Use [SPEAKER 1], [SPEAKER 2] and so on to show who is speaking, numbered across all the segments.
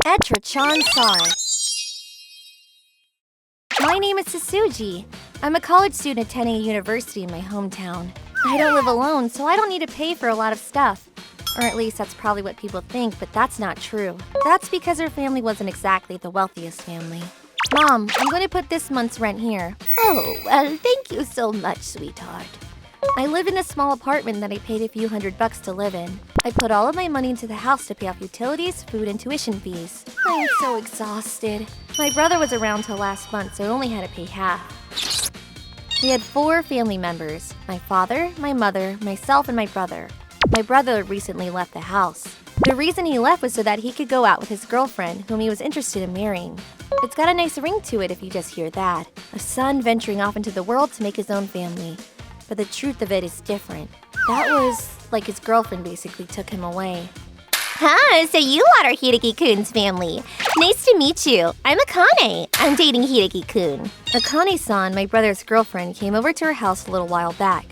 [SPEAKER 1] Etra-chan-san. My name is Sasuji. I'm a college student attending a university in my hometown. I don't live alone, so I don't need to pay for a lot of stuff. Or at least that's probably what people think, but that's not true. That's because her family wasn't exactly the wealthiest family. Mom, I'm going to put this month's rent here.
[SPEAKER 2] Oh, well, thank you so much, sweetheart.
[SPEAKER 1] I live in a small apartment that I paid a few $100 to live in. I put all of my money into the house to pay off utilities, food, and tuition fees. I'm so exhausted. My brother was around till last month, so I only had to pay half. We had 4 family members: my father, my mother, myself, and my brother. My brother recently left the house. The reason he left was so that he could go out with his girlfriend, whom he was interested in marrying. It's got a nice ring to it if you just hear that. A son venturing off into the world to make his own family. But the truth of it is different. That was like his girlfriend basically took him away.
[SPEAKER 2] Huh, so you are Hideki-kun's family. Nice to meet you. I'm Akane. I'm dating Hideki-kun.
[SPEAKER 1] Akane-san, my brother's girlfriend, came over to her house a little while back.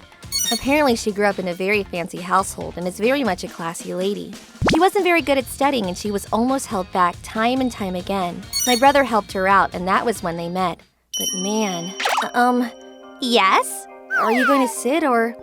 [SPEAKER 1] Apparently, she grew up in a very fancy household and is very much a classy lady. She wasn't very good at studying and she was almost held back time and time again. My brother helped her out and that was when they met. But man,
[SPEAKER 2] Yes?
[SPEAKER 1] are you going to sit or…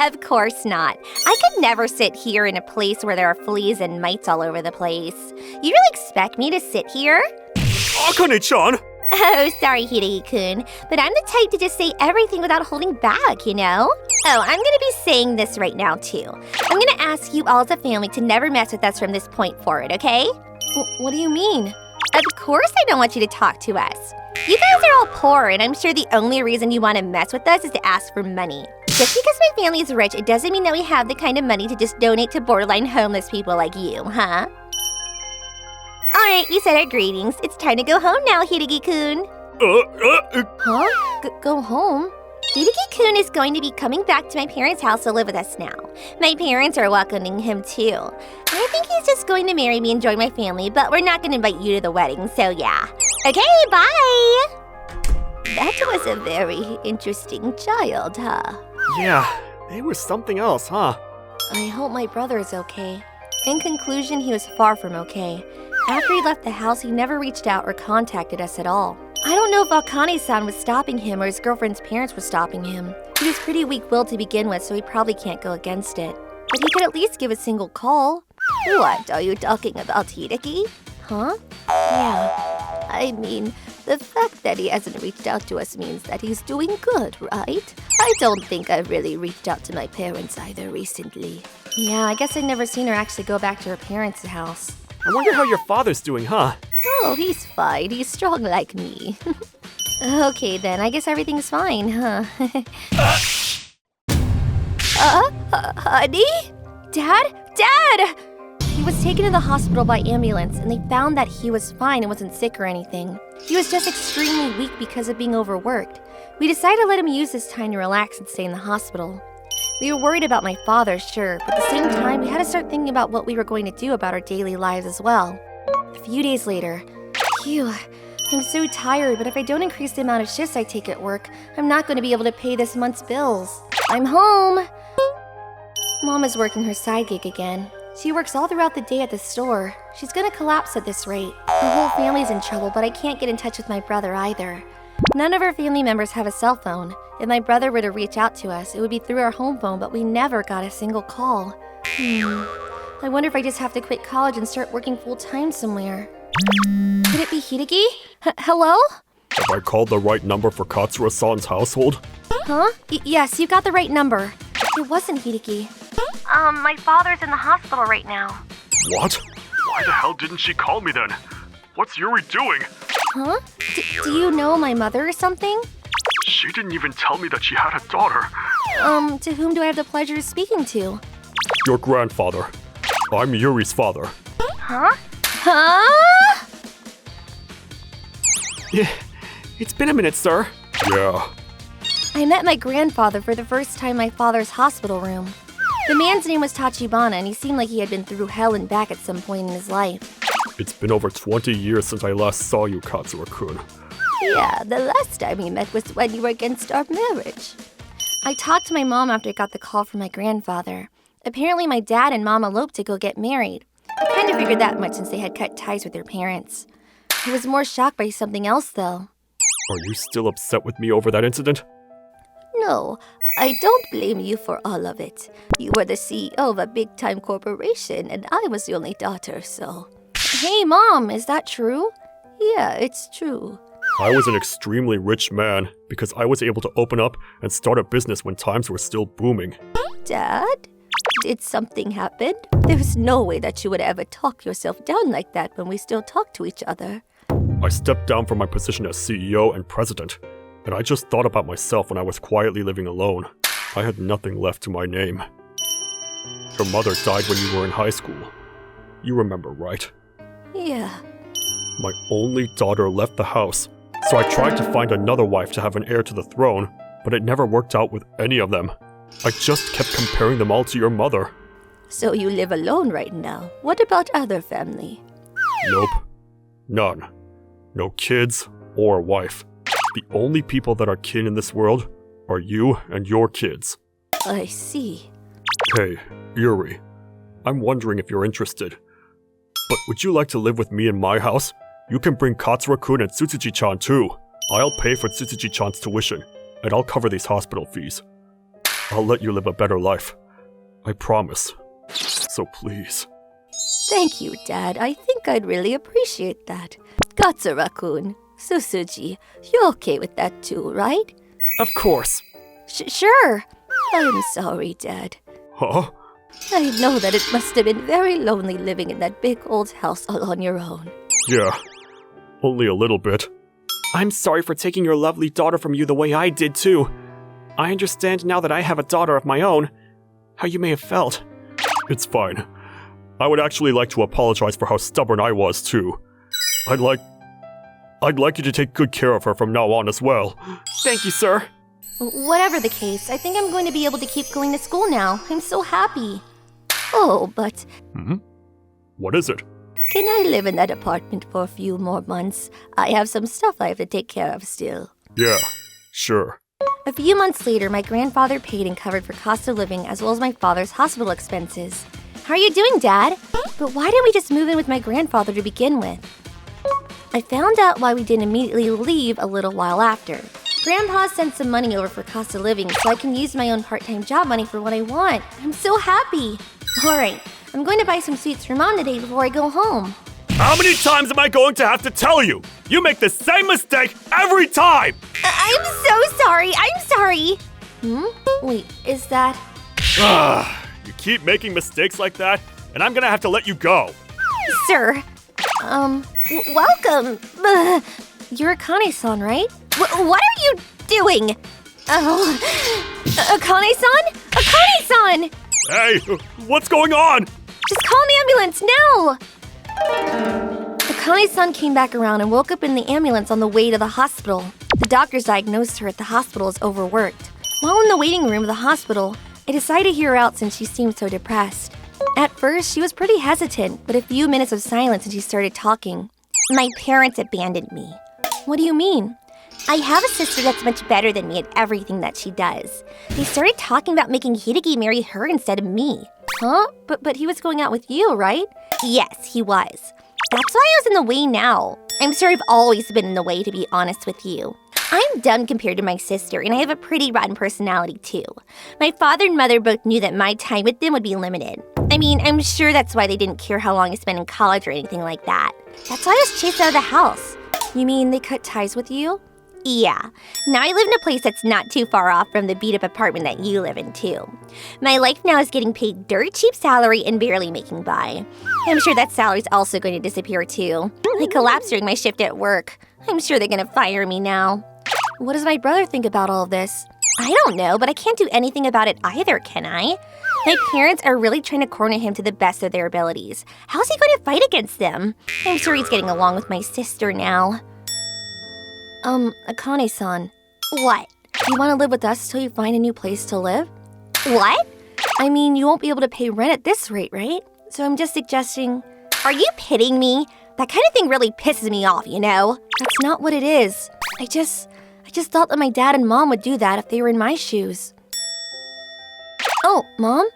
[SPEAKER 2] Of course not. I could never sit here in a place where there are fleas and mites all over the place. You really expect me to sit here?
[SPEAKER 3] Akane-chan!
[SPEAKER 2] Oh, sorry, Hideki-kun, but I'm the type to just say everything without holding back, you know? Oh, I'm gonna be saying this right now, too. I'm gonna ask you all as a family to never mess with us from this point forward, okay?
[SPEAKER 1] What do you mean?
[SPEAKER 2] Of course I don't want you to talk to us. You guys are all poor, and I'm sure the only reason you want to mess with us is to ask for money. Just because my family is rich, it doesn't mean that we have the kind of money to just donate to borderline homeless people like you, huh? Alright, we said our greetings. It's time to go home now, Hideki-kun.
[SPEAKER 1] Huh? Go home?
[SPEAKER 2] Hideki-kun is going to be coming back to my parents' house to live with us now. My parents are welcoming him too. I think he's just going to marry me and join my family, but we're not going to invite you to the wedding, so yeah. Okay, bye! That was a very interesting child, huh?
[SPEAKER 3] Yeah, they were something else, huh?
[SPEAKER 1] I hope my brother is okay. In conclusion, he was far from okay. After he left the house, he never reached out or contacted us at all. I don't know if Akane-san was stopping him or his girlfriend's parents were stopping him. He was pretty weak-willed to begin with, so he probably can't go against it. But he could at least give a single call.
[SPEAKER 2] What, are you talking about Hideki?
[SPEAKER 1] Huh? Yeah.
[SPEAKER 2] I mean, the fact that he hasn't reached out to us means that he's doing good, right? I don't think I've really reached out to my parents either recently.
[SPEAKER 1] Yeah, I guess I'd never seen her actually go back to her parents' house.
[SPEAKER 3] I wonder how your father's doing, huh?
[SPEAKER 2] Oh, he's fine. He's strong like me.
[SPEAKER 1] Okay then, I guess everything's fine, huh?
[SPEAKER 2] Honey?
[SPEAKER 1] Dad! He was taken to the hospital by ambulance and they found that he was fine and wasn't sick or anything. He was just extremely weak because of being overworked. We decided to let him use this time to relax and stay in the hospital. We were worried about my father, sure, but at the same time, we had to start thinking about what we were going to do about our daily lives as well. A few days later, phew, I'm so tired, but if I don't increase the amount of shifts I take at work, I'm not going to be able to pay this month's bills. I'm home! Mom is working her side gig again. She works all throughout the day at the store. She's gonna collapse at this rate. The whole family's in trouble, but I can't get in touch with my brother either. None of our family members have a cell phone. If my brother were to reach out to us, it would be through our home phone, but we never got a single call. I wonder if I just have to quit college and start working full-time somewhere. Could it be Hideki? Hello?
[SPEAKER 3] Have I called the right number for Katsura-san's household?
[SPEAKER 1] Huh? Yes, you got the right number. It wasn't Hideki. My father's in the hospital right now.
[SPEAKER 3] What? Why the hell didn't she call me then? What's Yuri doing?
[SPEAKER 1] Huh? Do you know my mother or something?
[SPEAKER 3] She didn't even tell me that she had a daughter.
[SPEAKER 1] To whom do I have the pleasure of speaking to?
[SPEAKER 3] Your grandfather. I'm Yuri's father.
[SPEAKER 1] Huh? Huh?
[SPEAKER 3] Yeah, it's been a minute, sir. Yeah.
[SPEAKER 1] I met my grandfather for the first time in my father's hospital room. The man's name was Tachibana, and he seemed like he had been through hell and back at some point in his life.
[SPEAKER 3] It's been over 20 years since I last saw you, Katsura-kun.
[SPEAKER 2] Yeah, the last time we met was when you were against our marriage.
[SPEAKER 1] I talked to my mom after I got the call from my grandfather. Apparently my dad and mom eloped to go get married. I kind kind of figured that much since they had cut ties with their parents. I was more shocked by something else, though.
[SPEAKER 3] Are you still upset with me over that incident?
[SPEAKER 1] No, I don't blame you for all of it. You were the CEO of a big-time corporation, and I was the only daughter, so... Hey, Mom, is that true? Yeah, it's true.
[SPEAKER 3] I was an extremely rich man because I was able to open up and start a business when times were still booming.
[SPEAKER 1] Dad? Did something happen? There's no way that you would ever talk yourself down like that when we still talk to each other.
[SPEAKER 3] I stepped down from my position as CEO and president, and I just thought about myself when I was quietly living alone. I had nothing left to my name. Your mother died when you were in high school. You remember, right?
[SPEAKER 1] Yeah.
[SPEAKER 3] My only daughter left the house, so I tried to find another wife to have an heir to the throne, but it never worked out with any of them. I just kept comparing them all to your mother.
[SPEAKER 1] So you live alone right now. What about other family?
[SPEAKER 3] Nope. None. No kids or wife. The only people that are kin in this world are you and your kids.
[SPEAKER 1] I see.
[SPEAKER 3] Hey, Yuri. I'm wondering if you're interested. But would you like to live with me in my house? You can bring Katsura-kun and Tsutsuji-chan too. I'll pay for Tsutsuji-chan's tuition, and I'll cover these hospital fees. I'll let you live a better life. I promise. So please.
[SPEAKER 1] Thank you, Dad. I think I'd really appreciate that. Katsura-kun, Tsutsuji, you're okay with that too, right?
[SPEAKER 4] Of course.
[SPEAKER 1] Sure. I'm sorry, Dad.
[SPEAKER 3] Huh?
[SPEAKER 1] I know that it must have been very lonely living in that big old house all on your own.
[SPEAKER 3] Yeah. Only a little bit.
[SPEAKER 4] I'm sorry for taking your lovely daughter from you the way I did too. I understand now that I have a daughter of my own, how you may have felt.
[SPEAKER 3] It's fine. I would actually like to apologize for how stubborn I was too. I'd like you to take good care of her from now on as well.
[SPEAKER 4] Thank you, sir.
[SPEAKER 1] Whatever the case, I think I'm going to be able to keep going to school now. I'm so happy. Oh, but...
[SPEAKER 3] What is it?
[SPEAKER 1] Can I live in that apartment for a few more months? I have some stuff I have to take care of still.
[SPEAKER 3] Yeah, sure.
[SPEAKER 1] A few months later, my grandfather paid and covered for cost of living as well as my father's hospital expenses. How are you doing, Dad? But why didn't we just move in with my grandfather to begin with? I found out why we didn't immediately leave a little while after. Grandpa sent some money over for cost of living so I can use my own part-time job money for what I want. I'm so happy. Alright, I'm going to buy some sweets for Mom today before I go home.
[SPEAKER 3] How many times am I going to have to tell you? You make the same mistake every time!
[SPEAKER 2] I'm so sorry. I'm sorry.
[SPEAKER 1] Wait, is that...
[SPEAKER 3] You keep making mistakes like that, and I'm gonna have to let you go.
[SPEAKER 2] Sir. Welcome.
[SPEAKER 1] You're Akane-san, right?
[SPEAKER 2] What are you doing? Oh. Akane-san? Akane-san!
[SPEAKER 3] Hey, what's going on?
[SPEAKER 2] Just call an ambulance now!
[SPEAKER 1] Akane-san came back around and woke up in the ambulance on the way to the hospital. The doctors diagnosed her at the hospital as overworked. While in the waiting room of the hospital, I decided to hear her out since she seemed so depressed. At first, she was pretty hesitant, but a few minutes of silence and she started talking.
[SPEAKER 2] My parents abandoned me.
[SPEAKER 1] What do you mean?
[SPEAKER 2] I have a sister that's much better than me at everything that she does. They started talking about making Hideki marry her instead of me.
[SPEAKER 1] Huh? But he was going out with you, right?
[SPEAKER 2] Yes, he was. That's why I was in the way now. I'm sure I've always been in the way, to be honest with you. I'm dumb compared to my sister, and I have a pretty rotten personality too. My father and mother both knew that my time with them would be limited. I mean, I'm sure that's why they didn't care how long I spent in college or anything like that. That's why I was chased out of the house.
[SPEAKER 1] You mean they cut ties with you?
[SPEAKER 2] Yeah. Now I live in a place that's not too far off from the beat-up apartment that you live in, too. My life now is getting paid dirt cheap salary and barely making by. I'm sure that salary's also going to disappear, too. I collapsed during my shift at work. I'm sure they're going to fire me now.
[SPEAKER 1] What does my brother think about all of this?
[SPEAKER 2] I don't know, but I can't do anything about it either, can I? My parents are really trying to corner him to the best of their abilities. How's he going to fight against them? I'm sure he's getting along with my sister now.
[SPEAKER 1] Akane-san,
[SPEAKER 2] What?
[SPEAKER 1] you want to live with us till you find a new place to live?
[SPEAKER 2] What?
[SPEAKER 1] I mean, you won't be able to pay rent at this rate, right? So I'm just suggesting...
[SPEAKER 2] Are you pitying me? That kind of thing really pisses me off, you know?
[SPEAKER 1] That's not what it is. I just thought that my dad and mom would do that if they were in my shoes. Oh, Mom?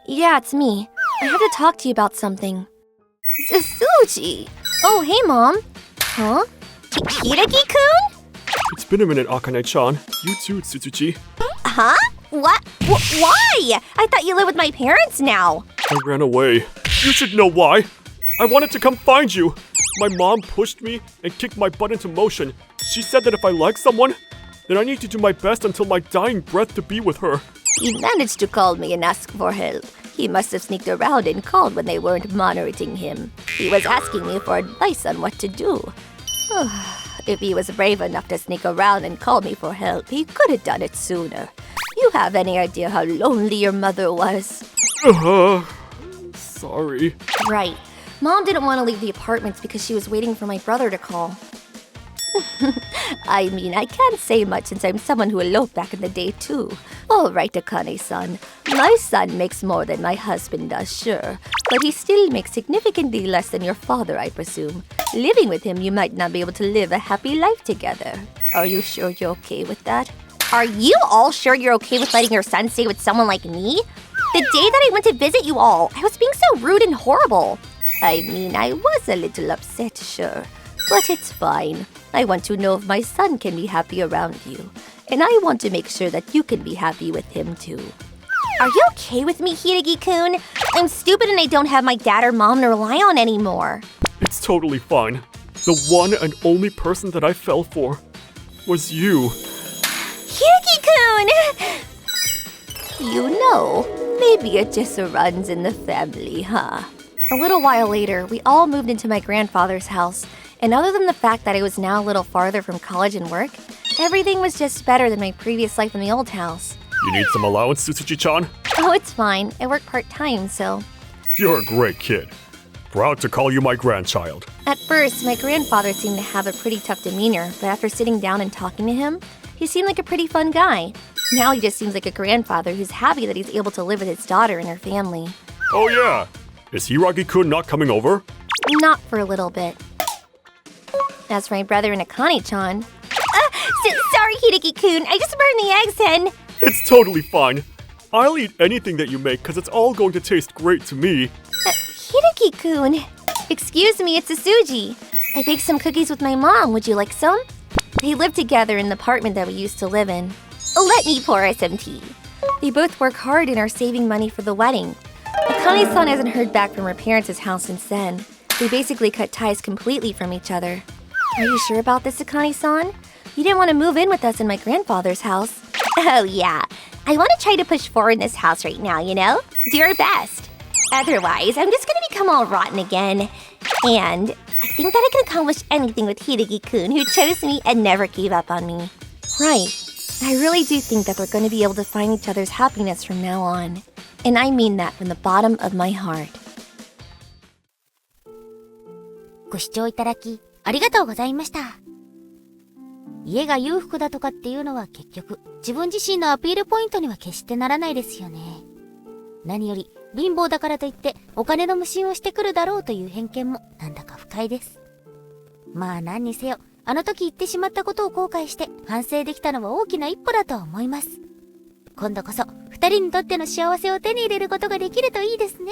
[SPEAKER 1] Yeah, it's me. I have to talk to you about something.
[SPEAKER 2] Suji!
[SPEAKER 1] Oh, hey, Mom. Huh?
[SPEAKER 2] Hiragi-kun?
[SPEAKER 3] It's been a minute, Akane-chan. You too, Tsutsuchi.
[SPEAKER 2] Huh? What? Why? I thought you live with my parents now.
[SPEAKER 3] I ran away. You should know why. I wanted to come find you. My mom pushed me and kicked my butt into motion. She said that if I like someone, then I need to do my best until my dying breath to be with her.
[SPEAKER 2] He managed to call me and ask for help. He must have sneaked around and called when they weren't monitoring him. He was asking me for advice on what to do. If he was brave enough to sneak around and call me for help, he could have done it sooner. You have any idea how lonely your mother was?
[SPEAKER 3] Sorry.
[SPEAKER 1] Right. Mom didn't want to leave the apartments because she was waiting for my brother to call.
[SPEAKER 2] I mean, I can't say much since I'm someone who eloped back in the day, too. All right, Akane-san. My son makes more than my husband does, sure. But he still makes significantly less than your father, I presume. Living with him, you might not be able to live a happy life together. Are you sure you're okay with that? Are you all sure you're okay with letting your son stay with someone like me? The day that I went to visit you all, I was being so rude and horrible. I mean, I was a little upset, sure. But it's fine. I want to know if my son can be happy around you. And I want to make sure that you can be happy with him, too. Are you okay with me, Hiragi-kun? I'm stupid and I don't have my dad or mom to rely on anymore.
[SPEAKER 3] It's totally fine. The one and only person that I fell for was you.
[SPEAKER 2] Hiragi-kun! You know, maybe it just runs in the family, huh?
[SPEAKER 1] A little while later, we all moved into my grandfather's house, and other than the fact that I was now a little farther from college and work, everything was just better than my previous life in the old house.
[SPEAKER 3] You need some allowance, Tsutsuchi-chan?
[SPEAKER 1] Oh, it's fine. I work part-time, so...
[SPEAKER 3] You're a great kid. Proud to call you my grandchild.
[SPEAKER 1] At first, my grandfather seemed to have a pretty tough demeanor, but after sitting down and talking to him, he seemed like a pretty fun guy. Now he just seems like a grandfather who's happy that he's able to live with his daughter and her family.
[SPEAKER 3] Oh yeah! Is Hiragi-kun not coming over?
[SPEAKER 1] Not for a little bit. As for my brother and Akane-chan...
[SPEAKER 2] Sorry, Hiragi-kun. I just burned the eggs, hen.
[SPEAKER 3] It's totally fine. I'll eat anything that you make because it's all going to taste great to me.
[SPEAKER 2] Hiragi-kun.
[SPEAKER 1] Excuse me, it's Asuji. I baked some cookies with my mom. Would you like some? They live together in the apartment that we used to live in.
[SPEAKER 2] Let me pour us some tea.
[SPEAKER 1] They both work hard and are saving money for the wedding. Akane-san hasn't heard back from her parents' house since then. They basically cut ties completely from each other. Are you sure about this, Akane-san? You didn't want to move in with us in my grandfather's house.
[SPEAKER 2] Oh, yeah. I want to try to push forward in this house right now, you know? Do our best. Otherwise, I'm just going to become all rotten again. And I think that I can accomplish anything with Hiragi-kun, who chose me and never gave up on me.
[SPEAKER 1] Right. I really do think that they're going to be able to find each other's happiness from now on. And I mean that from the bottom of my heart.
[SPEAKER 5] ご視聴いただきありがとうございました。家が裕福だとかっていうのは結局自分自身のアピールポイントには決してならないですよね。何より貧乏だからといってお金の無心をしてくるだろうという偏見もなんだか不快です。まあ何にせよあの時言ってしまったことを後悔して反省できたのは大きな一歩だと思います。今度こそ二人にとっての幸せを手に入れることができるといいですね。